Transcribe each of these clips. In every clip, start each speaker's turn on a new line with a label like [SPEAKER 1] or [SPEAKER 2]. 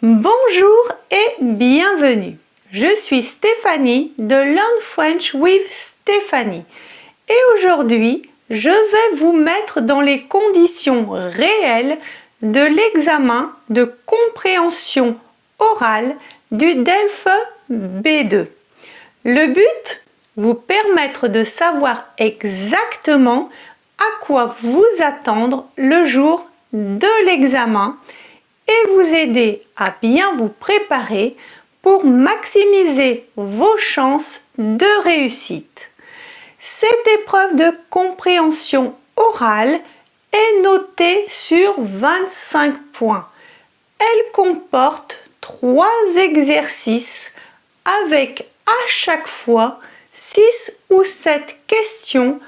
[SPEAKER 1] Bonjour et bienvenue. Je suis Stéphanie de Learn French with Stéphanie et aujourd'hui je vais vous mettre dans les conditions réelles de l'examen de compréhension orale du DELF B2. Le but, vous permettre de savoir exactement à quoi vous attendre le jour de l'examen et vous aider à bien vous préparer pour maximiser vos chances de réussite. Cette épreuve de compréhension orale est notée sur 25 points. Elle comporte 3 exercices avec à chaque fois 6 ou 7 questions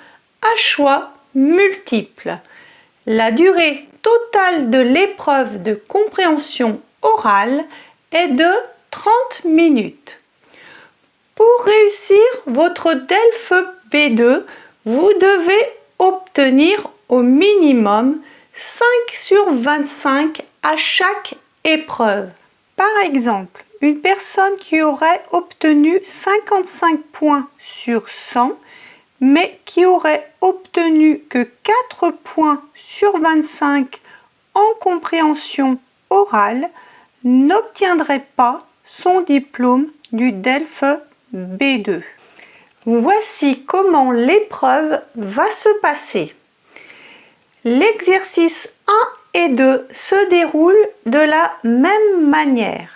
[SPEAKER 1] à choix multiples. La durée totale de l'épreuve de compréhension orale est de 30 minutes. Pour réussir votre DELF B2, vous devez obtenir au minimum 5 sur 25 à chaque épreuve. Par exemple, une personne qui aurait obtenu 55 points sur 100 mais qui aurait obtenu que 4 points sur 25 en compréhension orale n'obtiendrait pas son diplôme du DELF B2. Voici comment l'épreuve va se passer. L'exercice 1 et 2 se déroulent de la même manière.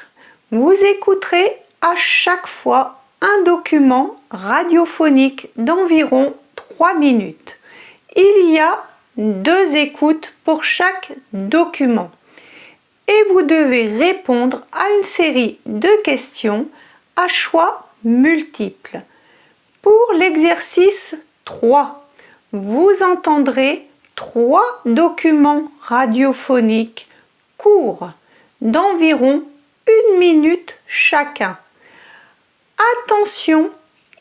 [SPEAKER 1] Vous écouterez à chaque fois un document radiophonique d'environ 3 minutes. Il y a 2 écoutes pour chaque document et vous devez répondre à une série de questions à choix multiples. Pour l'exercice 3, vous entendrez 3 documents radiophoniques courts d'environ 1 minute chacun. Attention,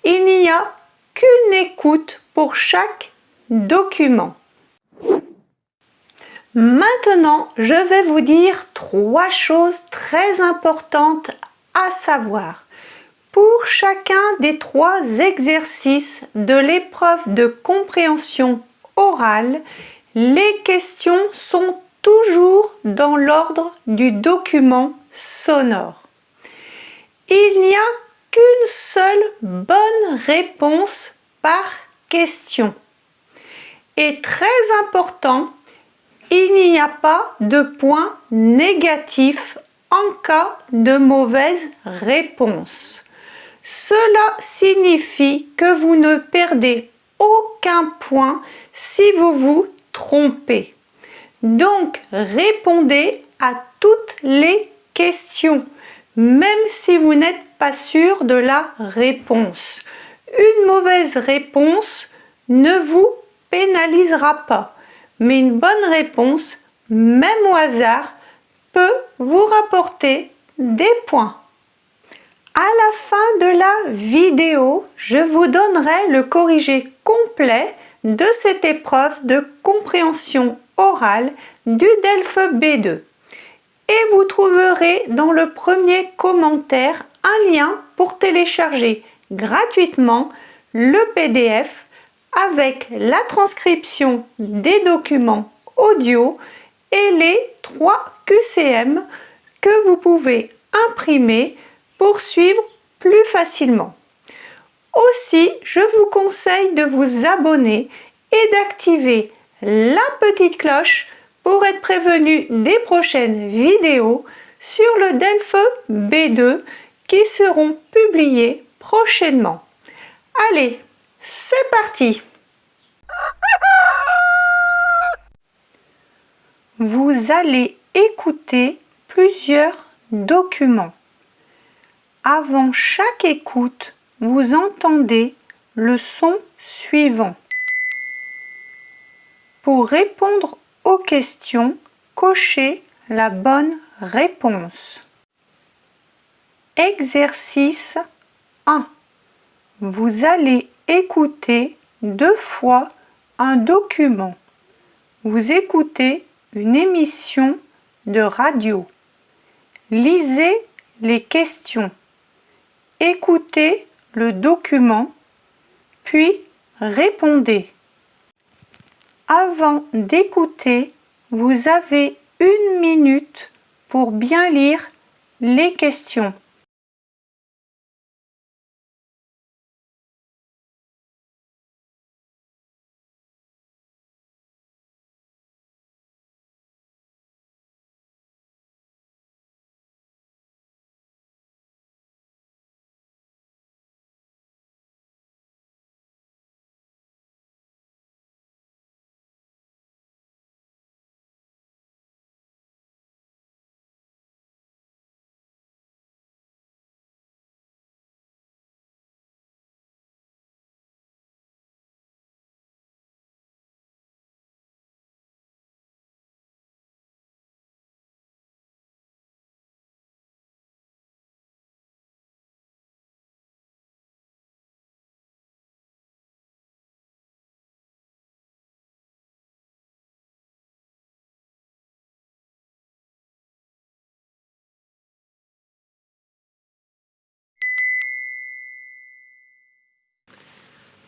[SPEAKER 1] il n'y a qu'une écoute pour chaque document. Maintenant, je vais vous dire 3 choses très importantes à savoir. Pour chacun des 3 exercices de l'épreuve de compréhension orale, les questions sont toujours dans l'ordre du document sonore. Il n'y a qu'une seule bonne réponse par question. Et très important, il n'y a pas de points négatifs en cas de mauvaise réponse. Cela signifie que vous ne perdez aucun point si vous vous trompez. Donc, répondez à toutes les questions, même si vous n'êtes pas sûr de la réponse. Une mauvaise réponse ne vous pénalisera pas, mais une bonne réponse, même au hasard, peut vous rapporter des points. À la fin de la vidéo, je vous donnerai le corrigé complet de cette épreuve de compréhension orale du DELF B2. Et vous trouverez dans le premier commentaire un lien pour télécharger gratuitement le PDF avec la transcription des documents audio et les 3 QCM que vous pouvez imprimer pour suivre plus facilement. Aussi, je vous conseille de vous abonner et d'activer la petite cloche pour être prévenu des prochaines vidéos sur le DELF B2 qui seront publiées prochainement. Allez, c'est parti! Vous allez écouter plusieurs documents. Avant chaque écoute, vous entendez le son suivant. Pour répondre aux questions, cochez la bonne réponse. Exercice 1. Vous allez écouter 2 fois un document. Vous écoutez une émission de radio. Lisez les questions. Écoutez le document, puis répondez. Avant d'écouter, vous avez 1 minute pour bien lire les questions.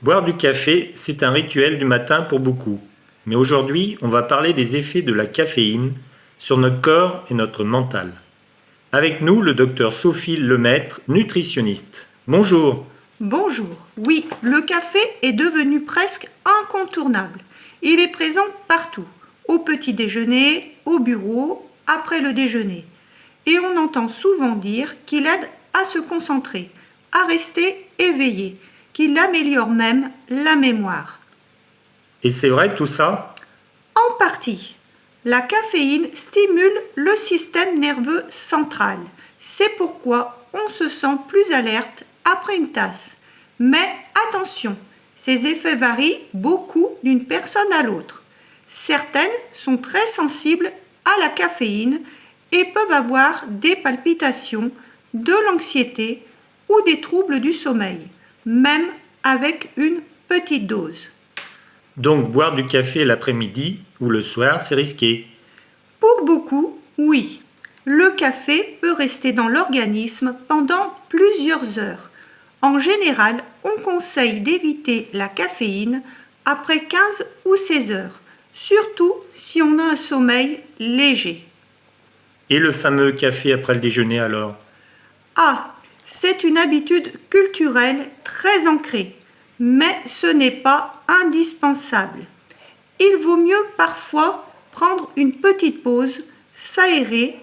[SPEAKER 2] Boire du café, c'est un rituel du matin pour beaucoup. Mais aujourd'hui, on va parler des effets de la caféine sur notre corps et notre mental. Avec nous, le docteur Sophie Lemaître, nutritionniste. Bonjour.
[SPEAKER 1] Bonjour. Oui, le café est devenu presque incontournable. Il est présent partout, au petit déjeuner, au bureau, après le déjeuner. Et on entend souvent dire qu'il aide à se concentrer, à rester éveillé, qu'il améliore même la mémoire.
[SPEAKER 2] Et c'est vrai tout ça?
[SPEAKER 1] En partie. La caféine stimule le système nerveux central. C'est pourquoi on se sent plus alerte après une tasse. Mais attention, ces effets varient beaucoup d'une personne à l'autre. Certaines sont très sensibles à la caféine et peuvent avoir des palpitations, de l'anxiété ou des troubles du sommeil, même avec une petite dose.
[SPEAKER 2] Donc boire du café l'après-midi ou le soir, c'est risqué.
[SPEAKER 1] Pour beaucoup, oui. Le café peut rester dans l'organisme pendant plusieurs heures. En général, on conseille d'éviter la caféine après 15 ou 16 heures, surtout si on a un sommeil léger.
[SPEAKER 2] Et le fameux café après le déjeuner alors?
[SPEAKER 1] Ah, c'est une habitude culturelle très ancrée, mais ce n'est pas indispensable. Il vaut mieux parfois prendre une petite pause, s'aérer,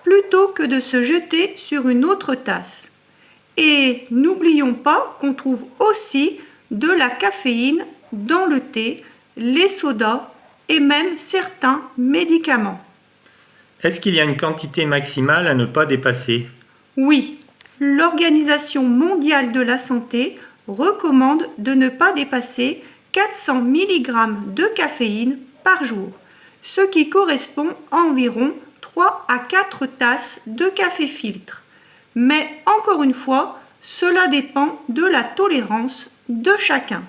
[SPEAKER 1] plutôt que de se jeter sur une autre tasse. Et n'oublions pas qu'on trouve aussi de la caféine dans le thé, les sodas et même certains médicaments.
[SPEAKER 2] Est-ce qu'il y a une quantité maximale à ne pas dépasser?
[SPEAKER 1] Oui, l'Organisation mondiale de la santé recommande de ne pas dépasser 400 mg de caféine par jour, ce qui correspond à environ 3 à 4 tasses de café filtre. Mais encore une fois, cela dépend de la tolérance de chacun.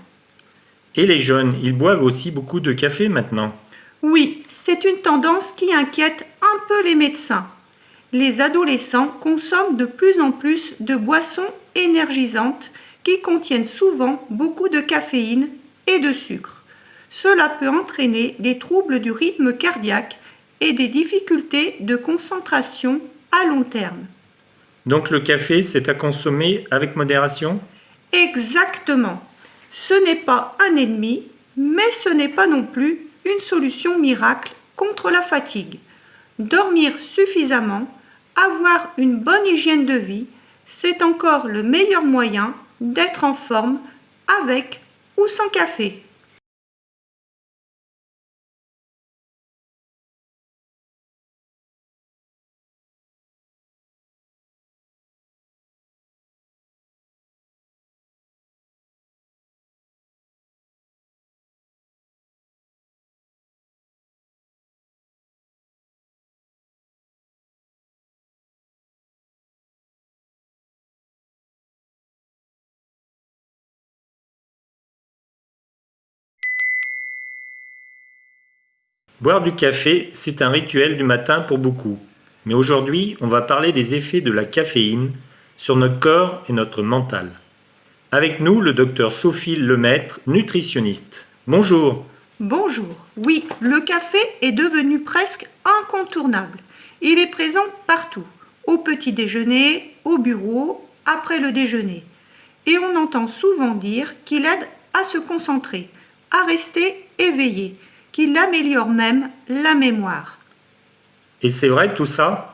[SPEAKER 2] Et les jeunes, ils boivent aussi beaucoup de café maintenant?
[SPEAKER 1] Oui, c'est une tendance qui inquiète un peu les médecins. Les adolescents consomment de plus en plus de boissons énergisantes qui contiennent souvent beaucoup de caféine et de sucre. Cela peut entraîner des troubles du rythme cardiaque et des difficultés de concentration à long terme.
[SPEAKER 2] Donc le café, c'est à consommer avec modération?
[SPEAKER 1] Exactement. Ce n'est pas un ennemi, mais ce n'est pas non plus une solution miracle contre la fatigue. Dormir suffisamment, avoir une bonne hygiène de vie, c'est encore le meilleur moyen d'être en forme avec ou sans café.
[SPEAKER 2] Boire du café, c'est un rituel du matin pour beaucoup. mais aujourd'hui, on va parler des effets de la caféine sur notre corps et notre mental. Avec nous, le docteur Sophie Lemaître, nutritionniste. Bonjour.
[SPEAKER 1] Bonjour. Oui, le café est devenu presque incontournable. Il est présent partout, au petit déjeuner, au bureau, après le déjeuner. Et on entend souvent dire qu'il aide à se concentrer, à rester éveillé, qu'il améliore même la mémoire.
[SPEAKER 2] Et c'est vrai tout ça?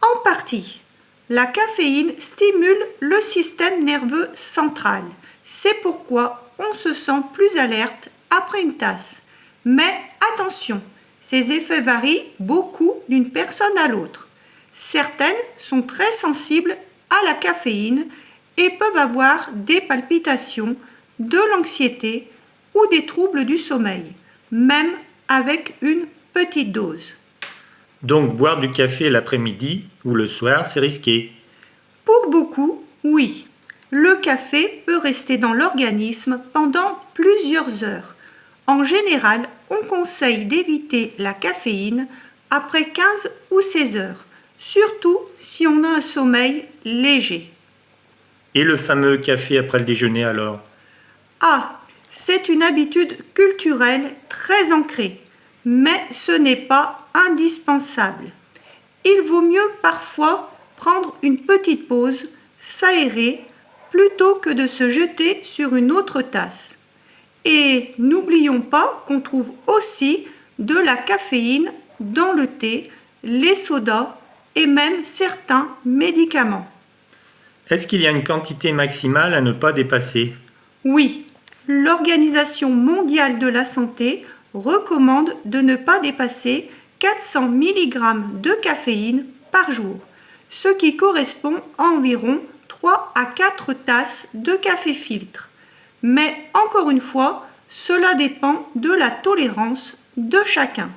[SPEAKER 1] En partie. La caféine stimule le système nerveux central. C'est pourquoi on se sent plus alerte après une tasse. Mais attention, ces effets varient beaucoup d'une personne à l'autre. Certaines sont très sensibles à la caféine et peuvent avoir des palpitations, de l'anxiété ou des troubles du sommeil, même avec une petite dose.
[SPEAKER 2] Donc boire du café l'après-midi ou le soir, c'est risqué.
[SPEAKER 1] Pour beaucoup, oui. Le café peut rester dans l'organisme pendant plusieurs heures. En général, on conseille d'éviter la caféine après 15 ou 16 heures, surtout si on a un sommeil léger.
[SPEAKER 2] Et le fameux café après le déjeuner alors?
[SPEAKER 1] Ah, c'est une habitude culturelle très ancrée, mais ce n'est pas indispensable. Il vaut mieux parfois prendre une petite pause, s'aérer, plutôt que de se jeter sur une autre tasse. Et n'oublions pas qu'on trouve aussi de la caféine dans le thé, les sodas et même certains médicaments.
[SPEAKER 2] Est-ce qu'il y a une quantité maximale à ne pas dépasser?
[SPEAKER 1] Oui, l'Organisation mondiale de la santé recommande de ne pas dépasser 400 mg de caféine par jour, ce qui correspond à environ 3 à 4 tasses de café filtre. Mais encore une fois, cela dépend de la tolérance de chacun.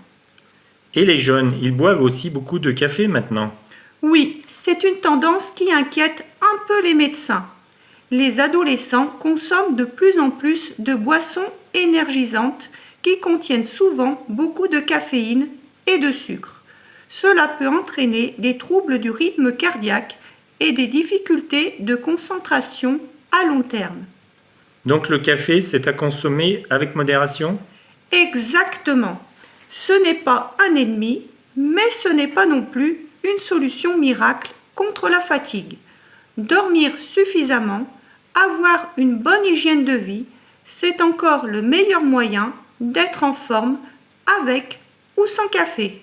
[SPEAKER 2] Et les jeunes, ils boivent aussi beaucoup de café maintenant.
[SPEAKER 1] Oui, c'est une tendance qui inquiète un peu les médecins. Les adolescents consomment de plus en plus de boissons énergisantes qui contiennent souvent beaucoup de caféine et de sucre. Cela peut entraîner des troubles du rythme cardiaque et des difficultés de concentration à long terme.
[SPEAKER 2] Donc le café, c'est à consommer avec modération?
[SPEAKER 1] Exactement. Ce n'est pas un ennemi, mais ce n'est pas non plus une solution miracle contre la fatigue. Dormir suffisamment, avoir une bonne hygiène de vie, c'est encore le meilleur moyen d'être en forme avec ou sans café.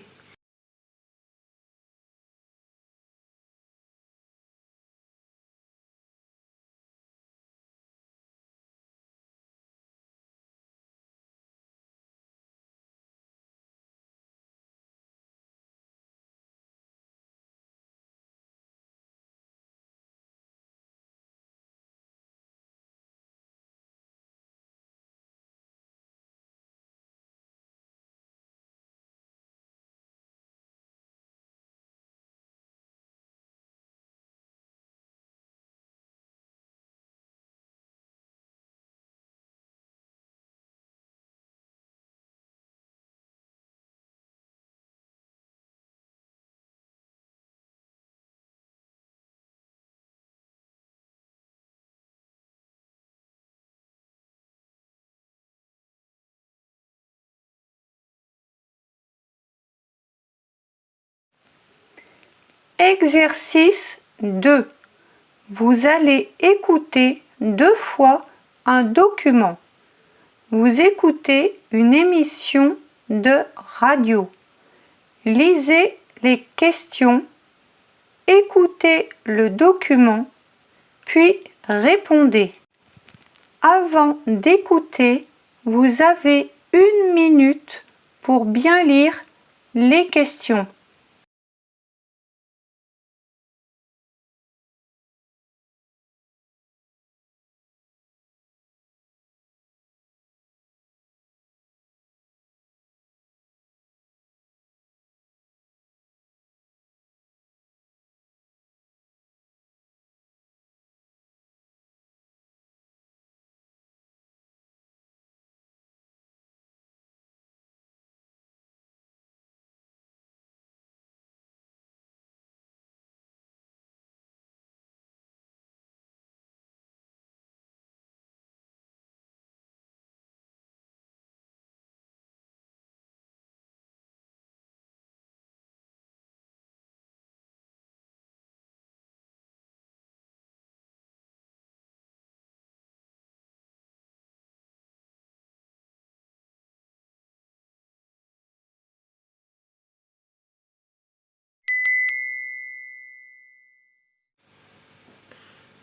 [SPEAKER 1] Exercice 2. Vous allez écouter 2 fois un document. Vous écoutez une émission de radio. Lisez les questions, écoutez le document, puis répondez. Avant d'écouter, vous avez 1 minute pour bien lire les questions.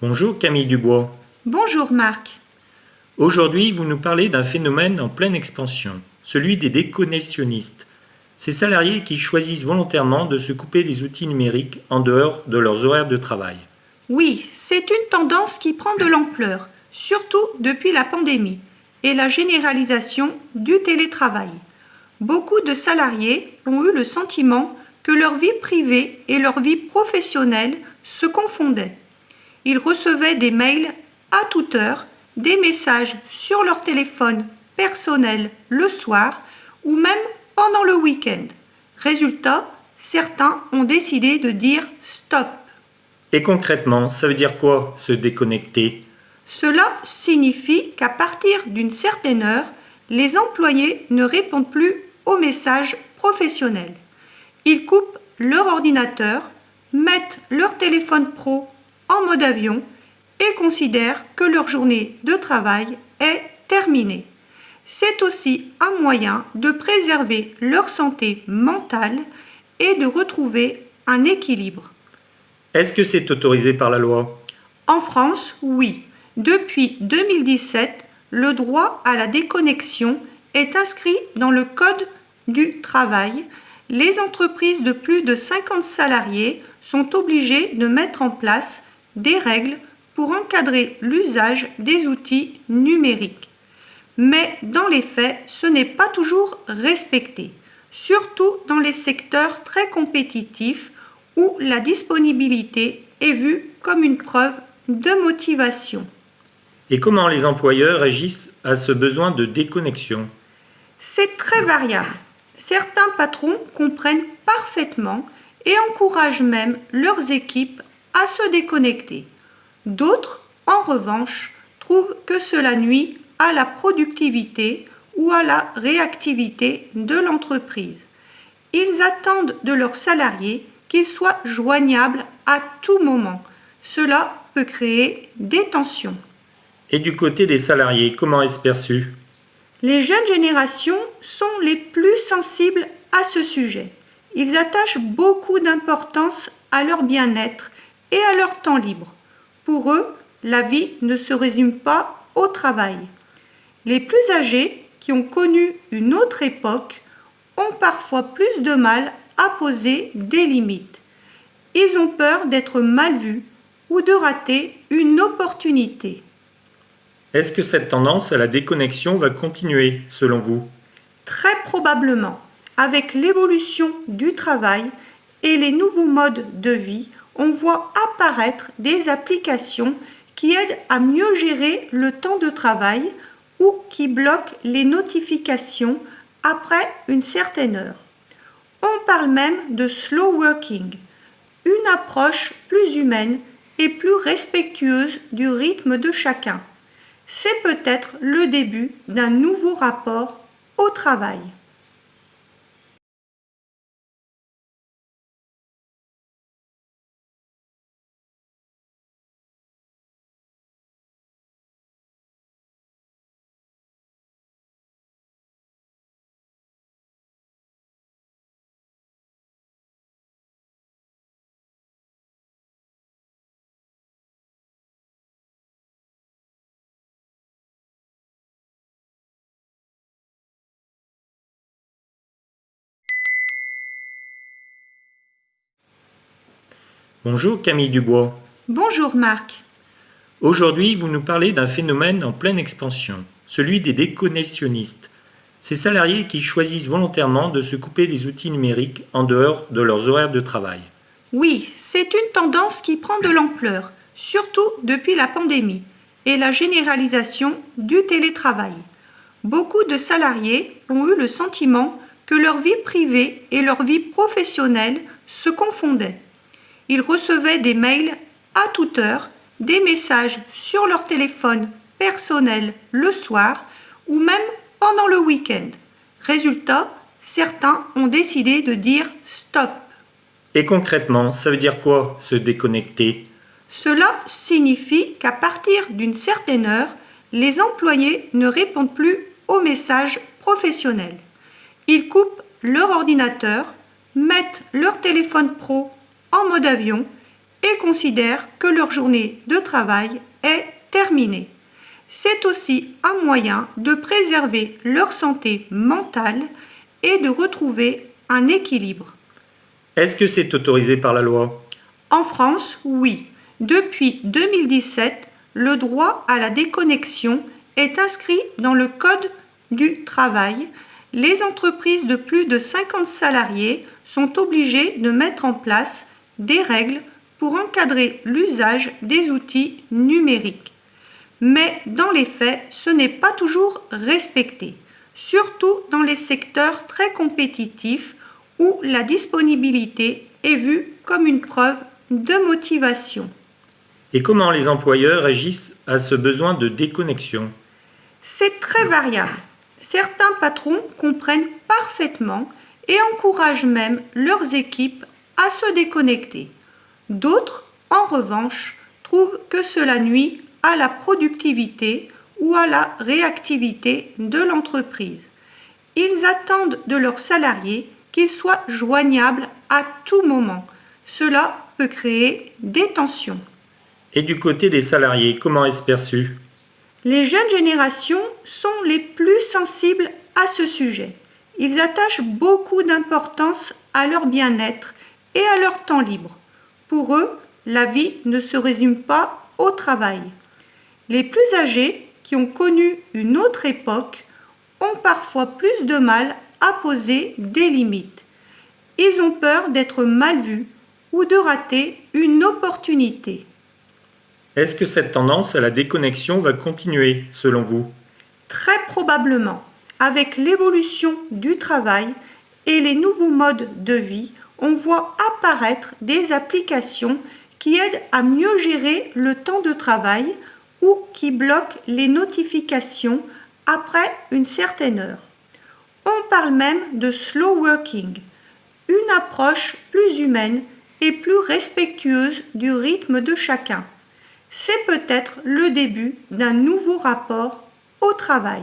[SPEAKER 2] Bonjour Camille Dubois.
[SPEAKER 1] Bonjour Marc.
[SPEAKER 2] Aujourd'hui, vous nous parlez d'un phénomène en pleine expansion, celui des déconnexionnistes. Ces salariés qui choisissent volontairement de se couper des outils numériques en dehors de leurs horaires de travail.
[SPEAKER 1] Oui, c'est une tendance qui prend de l'ampleur, surtout depuis la pandémie et la généralisation du télétravail. Beaucoup de salariés ont eu le sentiment que leur vie privée et leur vie professionnelle se confondaient. Ils recevaient des mails à toute heure, des messages sur leur téléphone personnel le soir ou même pendant le week-end. Résultat, certains ont décidé de dire stop.
[SPEAKER 2] Et concrètement, ça veut dire quoi, se déconnecter?
[SPEAKER 1] Cela signifie qu'à partir d'une certaine heure, les employés ne répondent plus aux messages professionnels. Ils coupent leur ordinateur, mettent leur téléphone pro en mode avion et considèrent que leur journée de travail est terminée. C'est aussi un moyen de préserver leur santé mentale et de retrouver un équilibre.
[SPEAKER 2] Est-ce que c'est autorisé par la loi?
[SPEAKER 1] En France, oui. Depuis 2017, le droit à la déconnexion est inscrit dans le Code du travail. Les entreprises de plus de 50 salariés sont obligées de mettre en place des règles pour encadrer l'usage des outils numériques. Mais dans les faits, ce n'est pas toujours respecté, surtout dans les secteurs très compétitifs où la disponibilité est vue comme une preuve de motivation.
[SPEAKER 2] Et comment les employeurs agissent à ce besoin de déconnexion?
[SPEAKER 1] C'est très variable. Certains patrons comprennent parfaitement et encouragent même leurs équipes à se déconnecter. D'autres, en revanche, trouvent que cela nuit à la productivité ou à la réactivité de l'entreprise. Ils attendent de leurs salariés qu'ils soient joignables à tout moment. Cela peut créer des tensions.
[SPEAKER 2] Et du côté des salariés, comment est-ce perçu?
[SPEAKER 1] Les jeunes générations sont les plus sensibles à ce sujet. Ils attachent beaucoup d'importance à leur bien-être et à leur temps libre. Pour eux, la vie ne se résume pas au travail. Les plus âgés, qui ont connu une autre époque, ont parfois plus de mal à poser des limites. Ils ont peur d'être mal vus ou de rater une opportunité.
[SPEAKER 2] Est-ce que cette tendance à la déconnexion va continuer, selon vous?
[SPEAKER 1] Très probablement, avec l'évolution du travail et les nouveaux modes de vie, on voit apparaître des applications qui aident à mieux gérer le temps de travail ou qui bloquent les notifications après une certaine heure. On parle même de slow working, une approche plus humaine et plus respectueuse du rythme de chacun. C'est peut-être le début d'un nouveau rapport au travail.
[SPEAKER 2] Bonjour Camille Dubois.
[SPEAKER 1] Bonjour Marc.
[SPEAKER 2] Aujourd'hui, vous nous parlez d'un phénomène en pleine expansion, celui des déconnexionnistes. Ces salariés qui choisissent volontairement de se couper des outils numériques en dehors de leurs horaires de travail.
[SPEAKER 1] Oui, c'est une tendance qui prend de l'ampleur, surtout depuis la pandémie et la généralisation du télétravail. Beaucoup de salariés ont eu le sentiment que leur vie privée et leur vie professionnelle se confondaient. Ils recevaient des mails à toute heure, des messages sur leur téléphone personnel le soir ou même pendant le week-end. Résultat, certains ont décidé de dire stop.
[SPEAKER 2] Et concrètement, ça veut dire quoi, se déconnecter?
[SPEAKER 1] Cela signifie qu'à partir d'une certaine heure, les employés ne répondent plus aux messages professionnels. Ils coupent leur ordinateur, mettent leur téléphone pro en mode avion et considèrent que leur journée de travail est terminée. C'est aussi un moyen de préserver leur santé mentale et de retrouver un équilibre.
[SPEAKER 2] Est-ce que c'est autorisé par la loi?
[SPEAKER 1] En France, oui. Depuis 2017, le droit à la déconnexion est inscrit dans le Code du travail. Les entreprises de plus de 50 salariés sont obligées de mettre en place des règles pour encadrer l'usage des outils numériques. Mais dans les faits, ce n'est pas toujours respecté, surtout dans les secteurs très compétitifs où la disponibilité est vue comme une preuve de motivation.
[SPEAKER 2] Et comment les employeurs agissent à ce besoin de déconnexion?
[SPEAKER 1] C'est très variable. Certains patrons comprennent parfaitement et encouragent même leurs équipes à se déconnecter. D'autres, en revanche, trouvent que cela nuit à la productivité ou à la réactivité de l'entreprise. Ils attendent de leurs salariés qu'ils soient joignables à tout moment. Cela peut créer des tensions.
[SPEAKER 2] Et du côté des salariés, comment est-ce perçu?
[SPEAKER 1] Les jeunes générations sont les plus sensibles à ce sujet. Ils attachent beaucoup d'importance à leur bien-être et à leur temps libre. Pour eux, la vie ne se résume pas au travail. Les plus âgés, qui ont connu une autre époque, ont parfois plus de mal à poser des limites. Ils ont peur d'être mal vus ou de rater une opportunité.
[SPEAKER 2] Est-ce que cette tendance à la déconnexion va continuer, selon vous?
[SPEAKER 1] Très probablement, avec l'évolution du travail et les nouveaux modes de vie, on voit apparaître des applications qui aident à mieux gérer le temps de travail ou qui bloquent les notifications après une certaine heure. On parle même de slow working, une approche plus humaine et plus respectueuse du rythme de chacun. C'est peut-être le début d'un nouveau rapport au travail.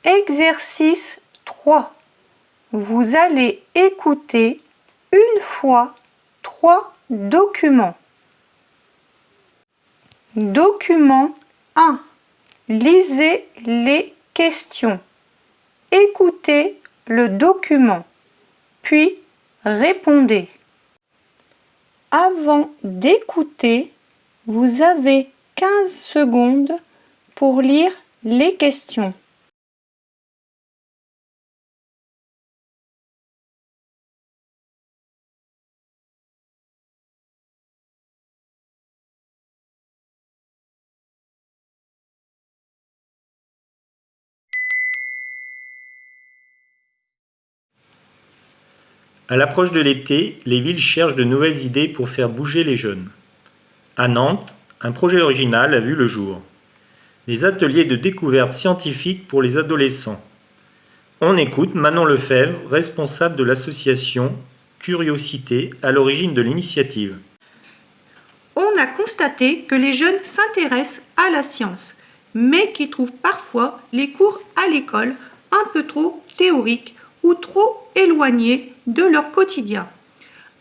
[SPEAKER 1] Exercice 3. Vous allez écouter une fois 3 documents. Document 1. Lisez les questions. Écoutez le document, puis répondez. Avant d'écouter, vous avez 15 secondes pour lire les questions.
[SPEAKER 2] À l'approche de l'été, les villes cherchent de nouvelles idées pour faire bouger les jeunes. À Nantes, un projet original a vu le jour. Des ateliers de découverte scientifique pour les adolescents. On écoute Manon Lefebvre, responsable de l'association Curiosité, à l'origine de l'initiative.
[SPEAKER 1] On a constaté que les jeunes s'intéressent à la science, mais qu'ils trouvent parfois les cours à l'école un peu trop théoriques ou trop éloignés de leur quotidien.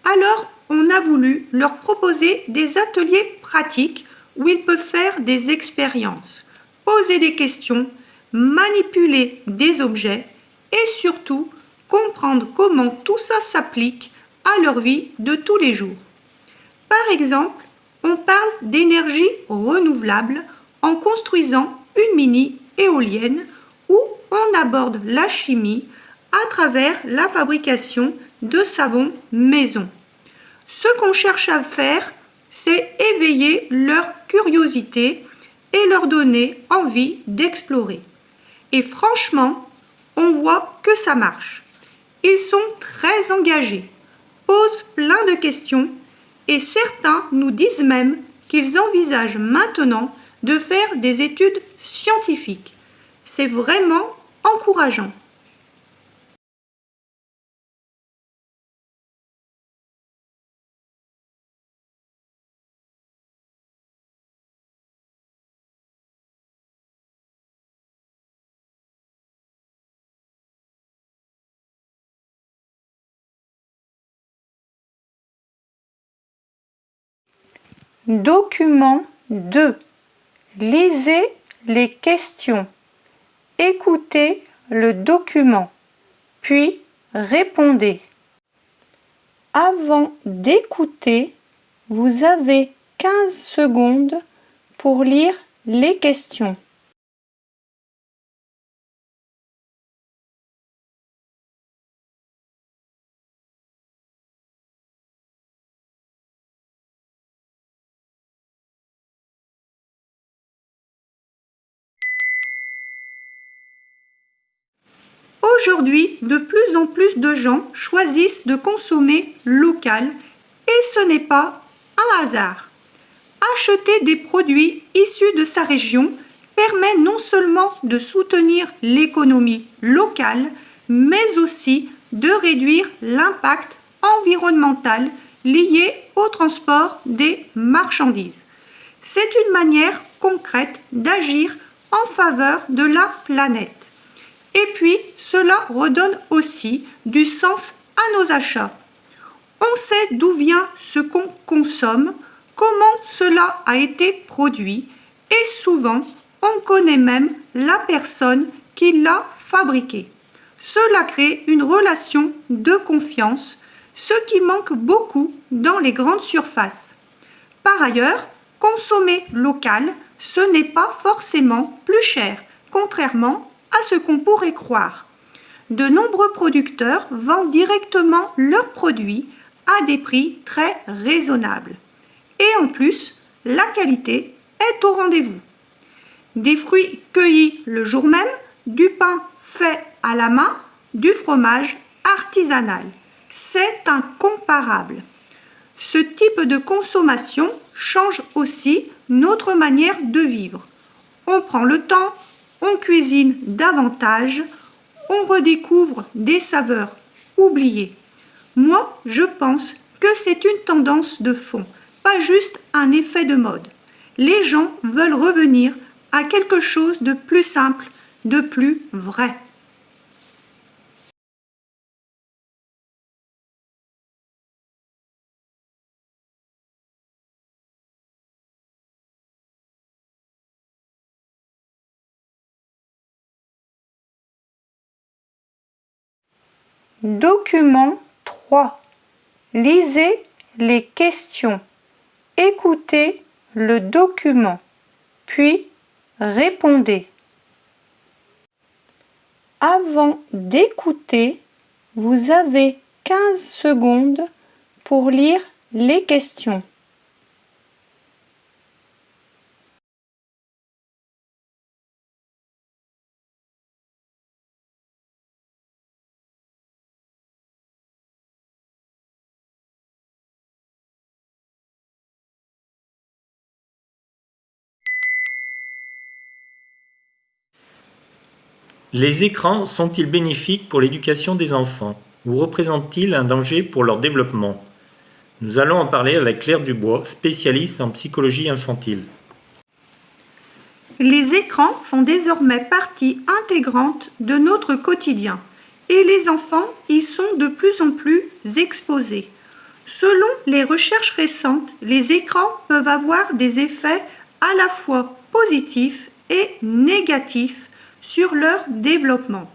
[SPEAKER 1] Alors, on a voulu leur proposer des ateliers pratiques où ils peuvent faire des expériences, poser des questions, manipuler des objets et surtout comprendre comment tout ça s'applique à leur vie de tous les jours. Par exemple, on parle d'énergie renouvelable en construisant une mini-éolienne ou on aborde la chimie à travers la fabrication de savon maison. Ce qu'on cherche à faire, c'est éveiller leur curiosité et leur donner envie d'explorer. Et franchement, on voit que ça marche. Ils sont très engagés, posent plein de questions et certains nous disent même qu'ils envisagent maintenant de faire des études scientifiques. C'est vraiment encourageant. Document 2. Lisez les questions. Écoutez le document, puis répondez. Avant d'écouter, vous avez 15 secondes pour lire les questions. Aujourd'hui, de plus en plus de gens choisissent de consommer local et ce n'est pas un hasard. Acheter des produits issus de sa région permet non seulement de soutenir l'économie locale, mais aussi de réduire l'impact environnemental lié au transport des marchandises. C'est une manière concrète d'agir en faveur de la planète. Et puis, cela redonne aussi du sens à nos achats. On sait d'où vient ce qu'on consomme, comment cela a été produit et souvent, on connaît même la personne qui l'a fabriqué. Cela crée une relation de confiance, ce qui manque beaucoup dans les grandes surfaces. Par ailleurs, consommer local, ce n'est pas forcément plus cher, contrairement à ce qu'on pourrait croire. De nombreux producteurs vendent directement leurs produits à des prix très raisonnables. Et en plus, la qualité est au rendez-vous. Des fruits cueillis le jour même, du pain fait à la main, du fromage artisanal. C'est incomparable. Ce type de consommation change aussi notre manière de vivre. On prend le temps, on cuisine davantage, on redécouvre des saveurs oubliées. Moi, je pense que c'est une tendance de fond, pas juste un effet de mode. Les gens veulent revenir à quelque chose de plus simple, de plus vrai. Document 3. Lisez les questions. Écoutez le document, puis répondez. Avant d'écouter, vous avez 15 secondes pour lire les questions.
[SPEAKER 2] Les écrans sont-ils bénéfiques pour l'éducation des enfants ou représentent-ils un danger pour leur développement? Nous allons en parler avec Claire Dubois, spécialiste en psychologie infantile.
[SPEAKER 1] Les écrans font désormais partie intégrante de notre quotidien et les enfants y sont de plus en plus exposés. Selon les recherches récentes, les écrans peuvent avoir des effets à la fois positifs et négatifs sur leur développement.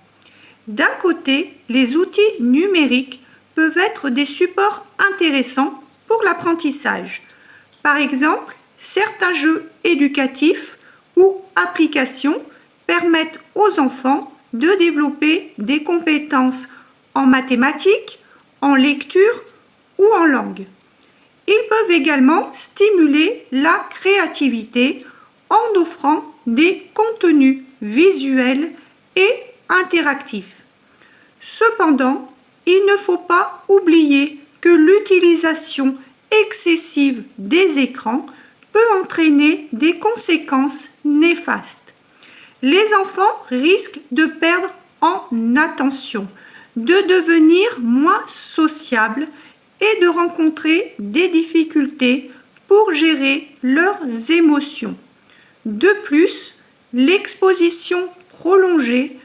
[SPEAKER 1] D'un côté, les outils numériques peuvent être des supports intéressants pour l'apprentissage. Par exemple, certains jeux éducatifs ou applications permettent aux enfants de développer des compétences en mathématiques, en lecture ou en langue. Ils peuvent également stimuler la créativité en offrant des contenus visuels et interactifs. Cependant, il ne faut pas oublier que l'utilisation excessive des écrans peut entraîner des conséquences néfastes. Les enfants risquent de perdre en attention, de devenir moins sociables et de rencontrer des difficultés pour gérer leurs émotions. De plus, l'exposition prolongée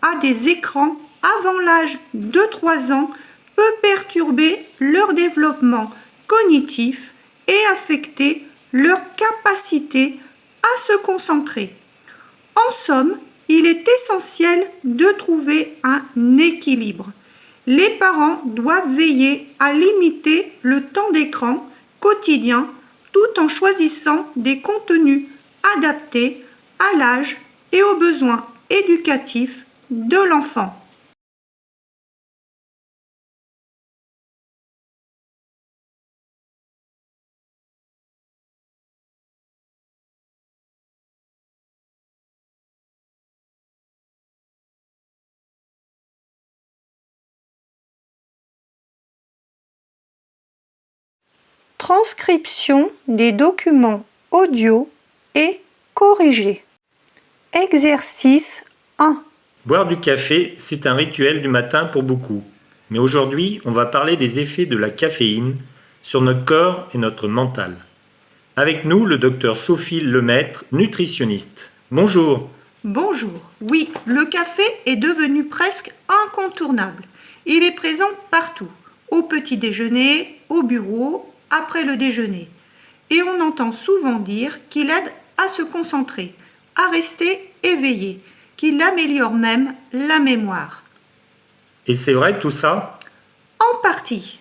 [SPEAKER 1] à des écrans avant l'âge de 3 ans peut perturber leur développement cognitif et affecter leur capacité à se concentrer. En somme, il est essentiel de trouver un équilibre. Les parents doivent veiller à limiter le temps d'écran quotidien tout en choisissant des contenus adaptés à l'âge et aux besoins éducatifs de l'enfant. Transcription des documents audio et corrigés. Exercice 1.
[SPEAKER 2] Boire du café, c'est un rituel du matin pour beaucoup. Mais aujourd'hui, on va parler des effets de la caféine sur notre corps et notre mental. Avec nous, le docteur Sophie Lemaître, nutritionniste. Bonjour.
[SPEAKER 1] Bonjour. Oui, le café est devenu presque incontournable. Il est présent partout, au petit déjeuner, au bureau, après le déjeuner. Et on entend souvent dire qu'il aide à se concentrer, à rester éveillé, qu'il améliore même la mémoire.
[SPEAKER 2] Et c'est vrai tout ça?
[SPEAKER 1] En partie.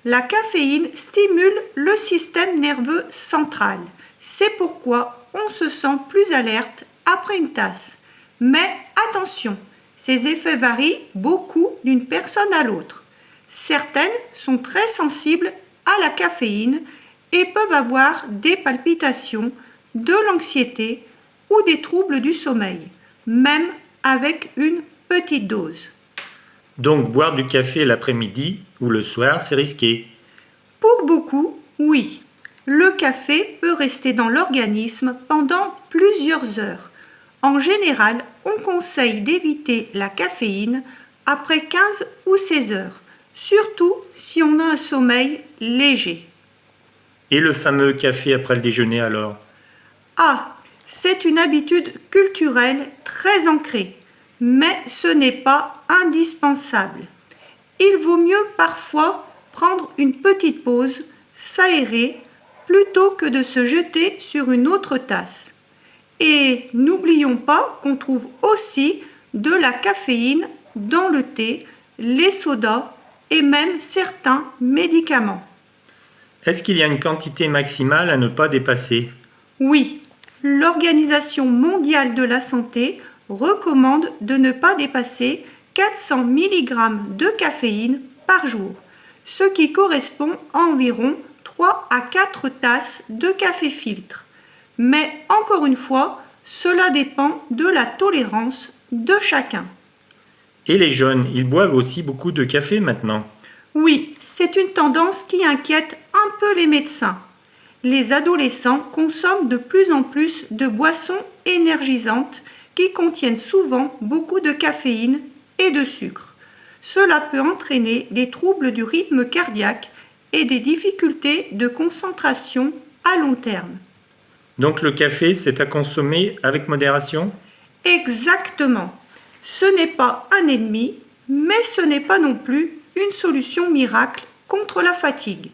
[SPEAKER 1] La caféine stimule le système nerveux central. C'est pourquoi on se sent plus alerte après une tasse. Mais attention, ces effets varient beaucoup d'une personne à l'autre. Certaines sont très sensibles à la caféine et peuvent avoir des palpitations, de l'anxiété ou des troubles du sommeil, même avec une petite dose.
[SPEAKER 2] Donc boire du café l'après-midi ou le soir, c'est risqué.
[SPEAKER 1] Pour beaucoup, oui. Le café peut rester dans l'organisme pendant plusieurs heures. En général, on conseille d'éviter la caféine après 15 ou 16 heures, surtout si on a un sommeil léger.
[SPEAKER 2] Et le fameux café après le déjeuner alors?
[SPEAKER 1] Ah, c'est une habitude culturelle très ancrée, mais ce n'est pas indispensable. Il vaut mieux parfois prendre une petite pause, s'aérer, plutôt que de se jeter sur une autre tasse. Et n'oublions pas qu'on trouve aussi de la caféine dans le thé, les sodas et même certains médicaments.
[SPEAKER 2] Est-ce qu'il y a une quantité maximale à ne pas dépasser?
[SPEAKER 1] Oui, l'Organisation mondiale de la santé recommande de ne pas dépasser 400 mg de caféine par jour, ce qui correspond à environ 3 à 4 tasses de café filtre. Mais encore une fois, cela dépend de la tolérance de chacun.
[SPEAKER 2] Et les jeunes, ils boivent aussi beaucoup de café maintenant?
[SPEAKER 1] Oui, c'est une tendance qui inquiète un peu les médecins. Les adolescents consomment de plus en plus de boissons énergisantes qui contiennent souvent beaucoup de caféine et de sucre. Cela peut entraîner des troubles du rythme cardiaque et des difficultés de concentration à long terme.
[SPEAKER 2] Donc le café, c'est à consommer avec modération?
[SPEAKER 1] Exactement. Ce n'est pas un ennemi, mais ce n'est pas non plus une solution miracle contre la fatigue.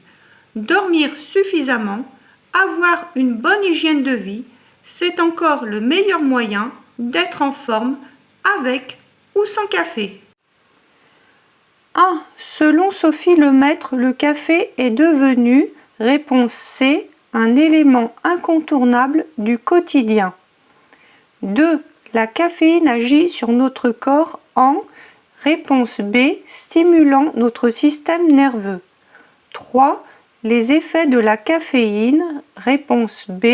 [SPEAKER 1] Dormir suffisamment, avoir une bonne hygiène de vie, c'est encore le meilleur moyen d'être en forme avec ou sans café. 1. Selon Sophie Lemaître, le café est devenu, réponse C, un élément incontournable du quotidien. 2. La caféine agit sur notre corps en, réponse B, stimulant notre système nerveux. 3. Les effets de la caféine, réponse B,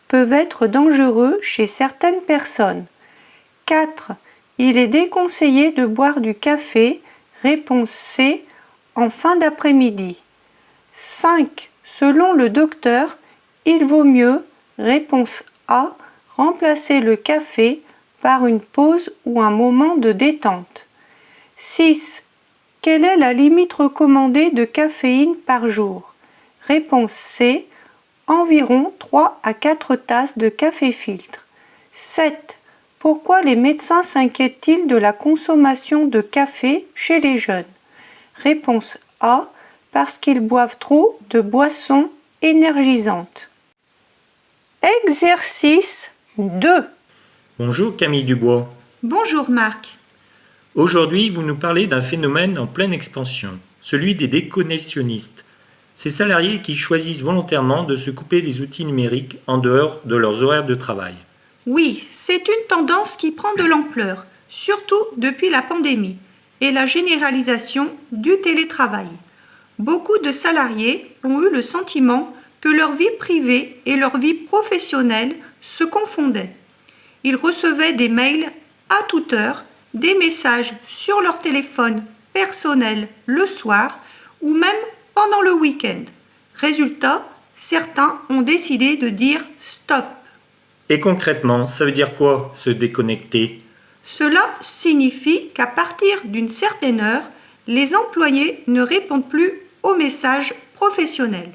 [SPEAKER 1] peuvent être dangereux chez certaines personnes. 4. Il est déconseillé de boire du café, réponse C, en fin d'après-midi. 5. Selon le docteur, il vaut mieux, réponse A, remplacer le café par une pause ou un moment de détente. 6. Quelle est la limite recommandée de caféine par jour? Réponse C, environ 3 à 4 tasses de café filtre. 7. Pourquoi les médecins s'inquiètent-ils de la consommation de café chez les jeunes? Réponse A, parce qu'ils boivent trop de boissons énergisantes. Exercice 2.
[SPEAKER 2] Bonjour Camille Dubois.
[SPEAKER 1] Bonjour Marc.
[SPEAKER 2] Aujourd'hui, vous nous parlez d'un phénomène en pleine expansion, celui des déconnexionnistes. Ces salariés qui choisissent volontairement de se couper des outils numériques en dehors de leurs horaires de travail.
[SPEAKER 3] Oui, c'est une tendance qui prend de l'ampleur, surtout depuis la pandémie et la généralisation du télétravail. Beaucoup de salariés ont eu le sentiment que leur vie privée et leur vie professionnelle se confondaient. Ils recevaient des mails à toute heure, des messages sur leur téléphone personnel le soir ou même pendant le week-end. Résultat, certains ont décidé de dire stop.
[SPEAKER 2] Et concrètement, ça veut dire quoi, se déconnecter?
[SPEAKER 3] Cela signifie qu'à partir d'une certaine heure, les employés ne répondent plus aux messages professionnels.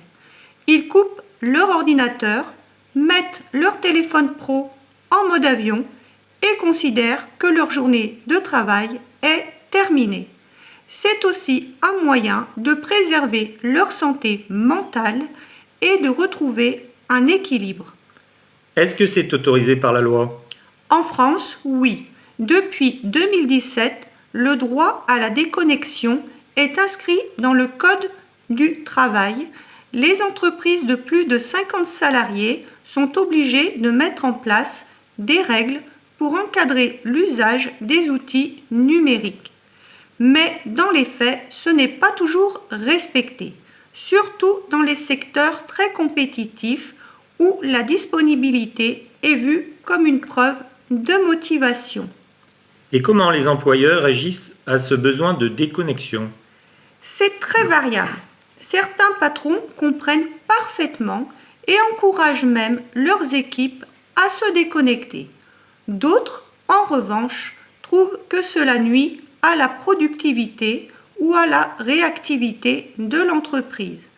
[SPEAKER 3] Ils coupent leur ordinateur, mettent leur téléphone pro en mode avion et considèrent que leur journée de travail est terminée. C'est aussi un moyen de préserver leur santé mentale et de retrouver un équilibre.
[SPEAKER 2] Est-ce que c'est autorisé par la loi?
[SPEAKER 3] En France, oui. Depuis 2017, le droit à la déconnexion est inscrit dans le Code du travail. Les entreprises de plus de 50 salariés sont obligées de mettre en place des règles pour encadrer l'usage des outils numériques. Mais dans les faits, ce n'est pas toujours respecté, surtout dans les secteurs très compétitifs où la disponibilité est vue comme une preuve de motivation.
[SPEAKER 2] Et comment les employeurs agissent à ce besoin de déconnexion?
[SPEAKER 3] C'est très variable. Certains patrons comprennent parfaitement et encouragent même leurs équipes à se déconnecter. D'autres, en revanche, trouvent que cela nuit à la productivité ou à la réactivité de l'entreprise.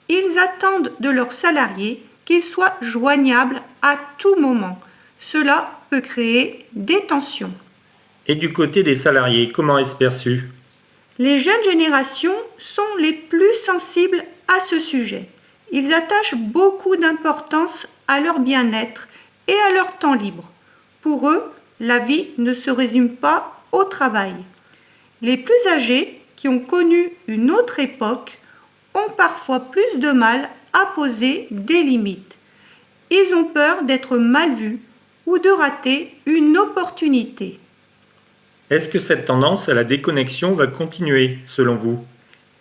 [SPEAKER 3] Ils attendent de leurs salariés qu'ils soient joignables à tout moment. Cela peut créer des tensions.
[SPEAKER 2] Et du côté des salariés, comment est-ce perçu?
[SPEAKER 3] Les jeunes générations sont les plus sensibles à ce sujet. Ils attachent beaucoup d'importance à leur bien-être et à leur temps libre. Pour eux, la vie ne se résume pas au travail. Les plus âgés, qui ont connu une autre époque, ont parfois plus de mal à poser des limites. Ils ont peur d'être mal vus ou de rater une opportunité.
[SPEAKER 2] Est-ce que cette tendance à la déconnexion va continuer, selon vous?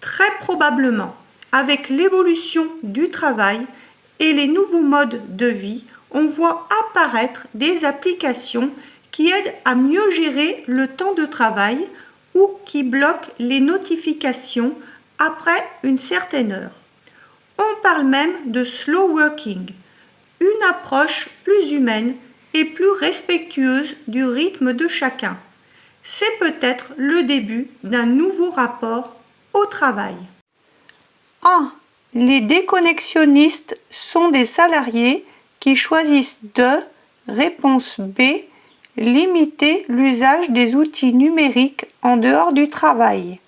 [SPEAKER 3] Très probablement, avec l'évolution du travail et les nouveaux modes de vie, on voit apparaître des applications qui aident à mieux gérer le temps de travail ou qui bloquent les notifications après une certaine heure. On parle même de slow working, une approche plus humaine et plus respectueuse du rythme de chacun. C'est peut-être le début d'un nouveau rapport au travail.
[SPEAKER 1] 1. Les déconnexionnistes sont des salariés qui choisissent de, réponse B, limiter l'usage des outils numériques en dehors du travail.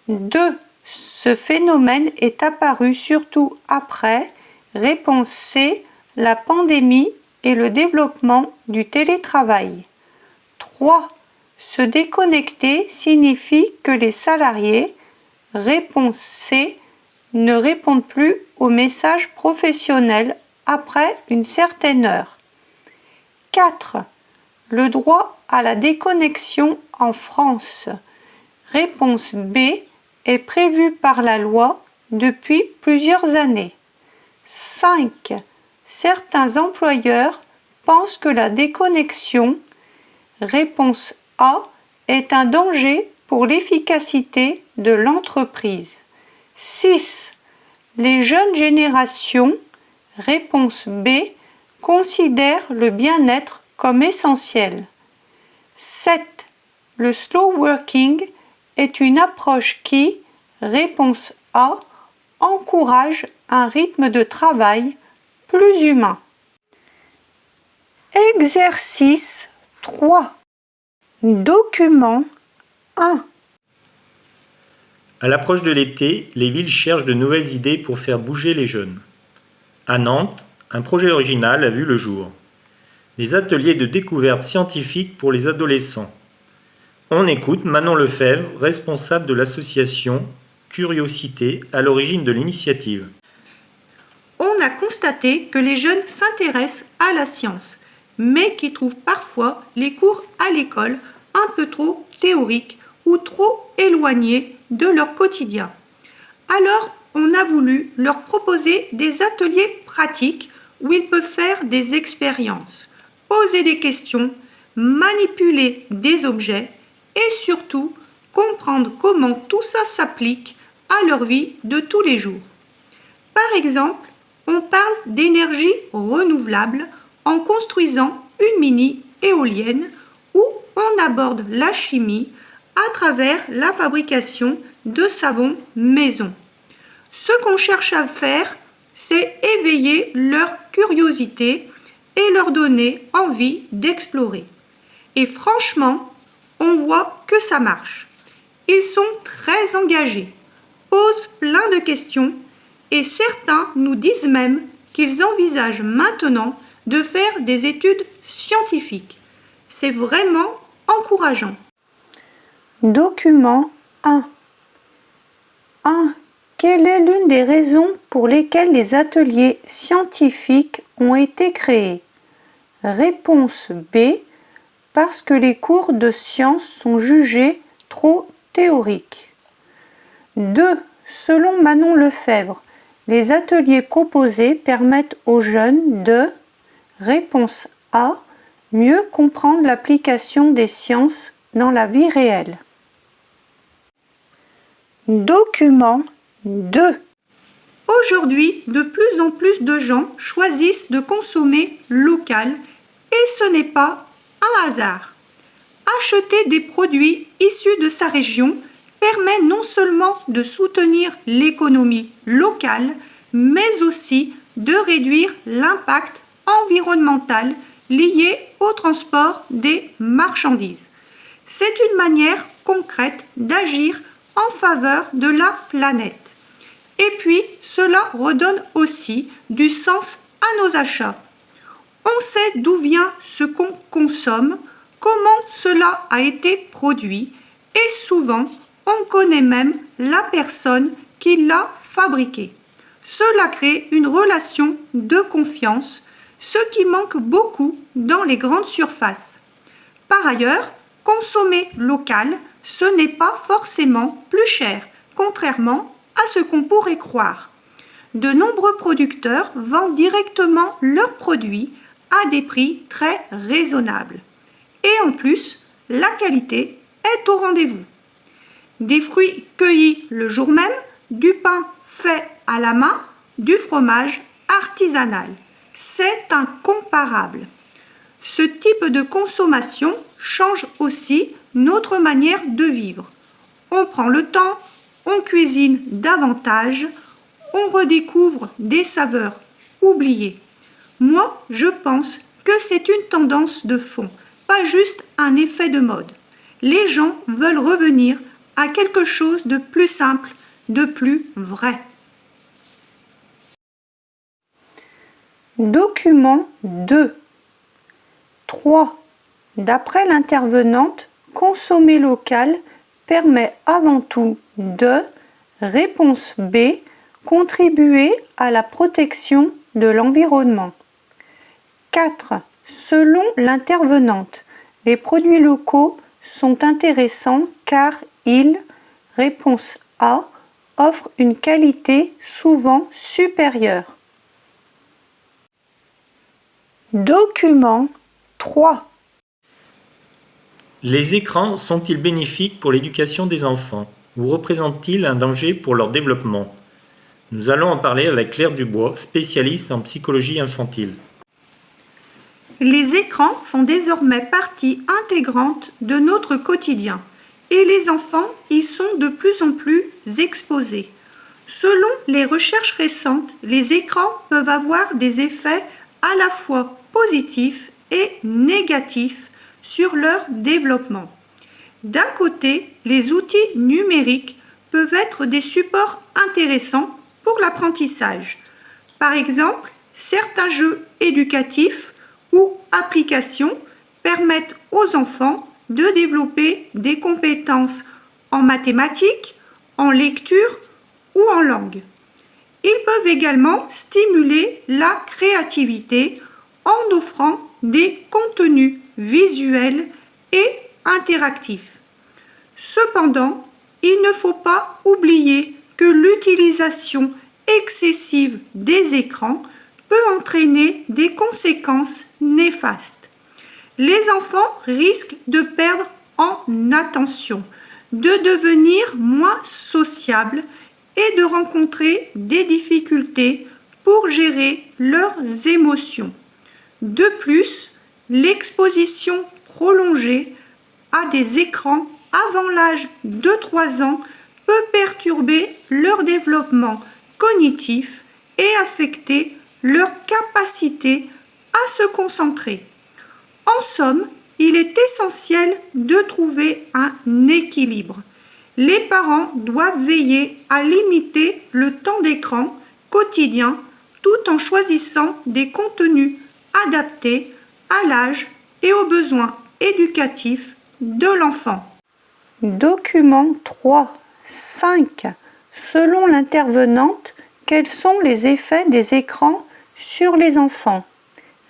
[SPEAKER 1] 2. Ce phénomène est apparu surtout après, réponse C, la pandémie et le développement du télétravail. 3. Se déconnecter signifie que les salariés, réponse C, ne répondent plus aux messages professionnels après une certaine heure. 4. Le droit à la déconnexion en France. Réponse B est prévu par la loi depuis plusieurs années. 5. Certains employeurs pensent que la déconnexion, réponse A, est un danger pour l'efficacité de l'entreprise. 6. Les jeunes générations, réponse B, considèrent le bien-être comme essentiel. 7. Le slow working est une approche qui, réponse A, encourage un rythme de travail plus humain. Exercice 3. Document 1.
[SPEAKER 2] À l'approche de l'été, les villes cherchent de nouvelles idées pour faire bouger les jeunes. À Nantes, un projet original a vu le jour. Des ateliers de découverte scientifique pour les adolescents. On écoute Manon Lefebvre, responsable de l'association Curiosité à l'origine de l'initiative.
[SPEAKER 3] On a constaté que les jeunes s'intéressent à la science, mais qui trouvent parfois les cours à l'école un peu trop théoriques ou trop éloignés de leur quotidien. Alors, on a voulu leur proposer des ateliers pratiques où ils peuvent faire des expériences, poser des questions, manipuler des objets et surtout comprendre comment tout ça s'applique à leur vie de tous les jours. Par exemple, on parle d'énergie renouvelable en construisant une mini-éolienne ou on aborde la chimie à travers la fabrication de savon maison. Ce qu'on cherche à faire, c'est éveiller leur curiosité et leur donner envie d'explorer. Et franchement, on voit que ça marche. Ils sont très engagés, posent plein de questions et certains nous disent même qu'ils envisagent maintenant de faire des études scientifiques. C'est vraiment encourageant.
[SPEAKER 1] Document 1. 1. Quelle est l'une des raisons pour lesquelles les ateliers scientifiques ont été créés? Réponse B. Parce que les cours de sciences sont jugés trop théoriques. 2. Selon Manon Lefebvre, les ateliers proposés permettent aux jeunes de, réponse A, mieux comprendre l'application des sciences dans la vie réelle. Document 2.
[SPEAKER 3] Aujourd'hui, de plus en plus de gens choisissent de consommer local et ce n'est pas un hasard. Acheter des produits issus de sa région permet non seulement de soutenir l'économie locale, mais aussi de réduire l'impact environnemental lié au transport des marchandises. C'est une manière concrète d'agir en faveur de la planète. Et puis, cela redonne aussi du sens à nos achats. On sait d'où vient ce qu'on consomme, comment cela a été produit et souvent, on connaît même la personne qui l'a fabriqué. Cela crée une relation de confiance, ce qui manque beaucoup dans les grandes surfaces. Par ailleurs, consommer local, ce n'est pas forcément plus cher, contrairement à ce qu'on pourrait croire. De nombreux producteurs vendent directement leurs produits à des prix très raisonnables. Et en plus, la qualité est au rendez-vous. Des fruits cueillis le jour même, du pain fait à la main, du fromage artisanal. C'est incomparable. Ce type de consommation change aussi notre manière de vivre. On prend le temps, on cuisine davantage, on redécouvre des saveurs oubliées. Moi, je pense que c'est une tendance de fond, pas juste un effet de mode. Les gens veulent revenir à quelque chose de plus simple, de plus vrai.
[SPEAKER 1] Document 2. 3. D'après l'intervenante, consommer local permet avant tout de, réponse B, contribuer à la protection de l'environnement. 4. Selon l'intervenante, les produits locaux sont intéressants car ils, réponse A, offrent une qualité souvent supérieure. Document 3.
[SPEAKER 2] Les écrans sont-ils bénéfiques pour l'éducation des enfants ou représentent-ils un danger pour leur développement? Nous allons en parler avec Claire Dubois, spécialiste en psychologie infantile.
[SPEAKER 3] Les écrans font désormais partie intégrante de notre quotidien et les enfants y sont de plus en plus exposés. Selon les recherches récentes, les écrans peuvent avoir des effets à la fois positifs et négatifs sur leur développement. D'un côté, les outils numériques peuvent être des supports intéressants pour l'apprentissage. Par exemple, certains jeux éducatifs ou applications permettent aux enfants de développer des compétences en mathématiques, en lecture ou en langue. Ils peuvent également stimuler la créativité en offrant des contenus visuels et interactifs. Cependant, il ne faut pas oublier que l'utilisation excessive des écrans peut entraîner des conséquences néfastes. Les enfants risquent de perdre en attention, de devenir moins sociables et de rencontrer des difficultés pour gérer leurs émotions. De plus, l'exposition prolongée à des écrans avant l'âge de 3 ans peut perturber leur développement cognitif et affecter leur capacité à se concentrer. En somme, il est essentiel de trouver un équilibre. Les parents doivent veiller à limiter le temps d'écran quotidien tout en choisissant des contenus adaptés à l'âge et aux besoins éducatifs de l'enfant.
[SPEAKER 1] Document 3. 5. Selon l'intervenante, quels sont les effets des écrans sur les enfants?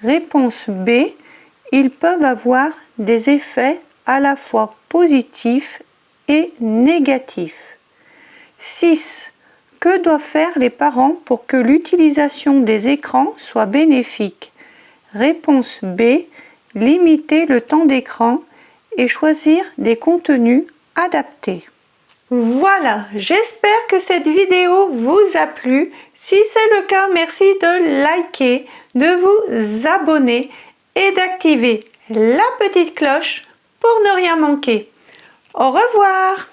[SPEAKER 1] Réponse B. Ils peuvent avoir des effets à la fois positifs et négatifs. 6. Que doivent faire les parents pour que l'utilisation des écrans soit bénéfique? Réponse B. Limiter le temps d'écran et choisir des contenus adaptés. Voilà, j'espère que cette vidéo vous a plu. Si c'est le cas, merci de liker, de vous abonner et d'activer la petite cloche pour ne rien manquer. Au revoir!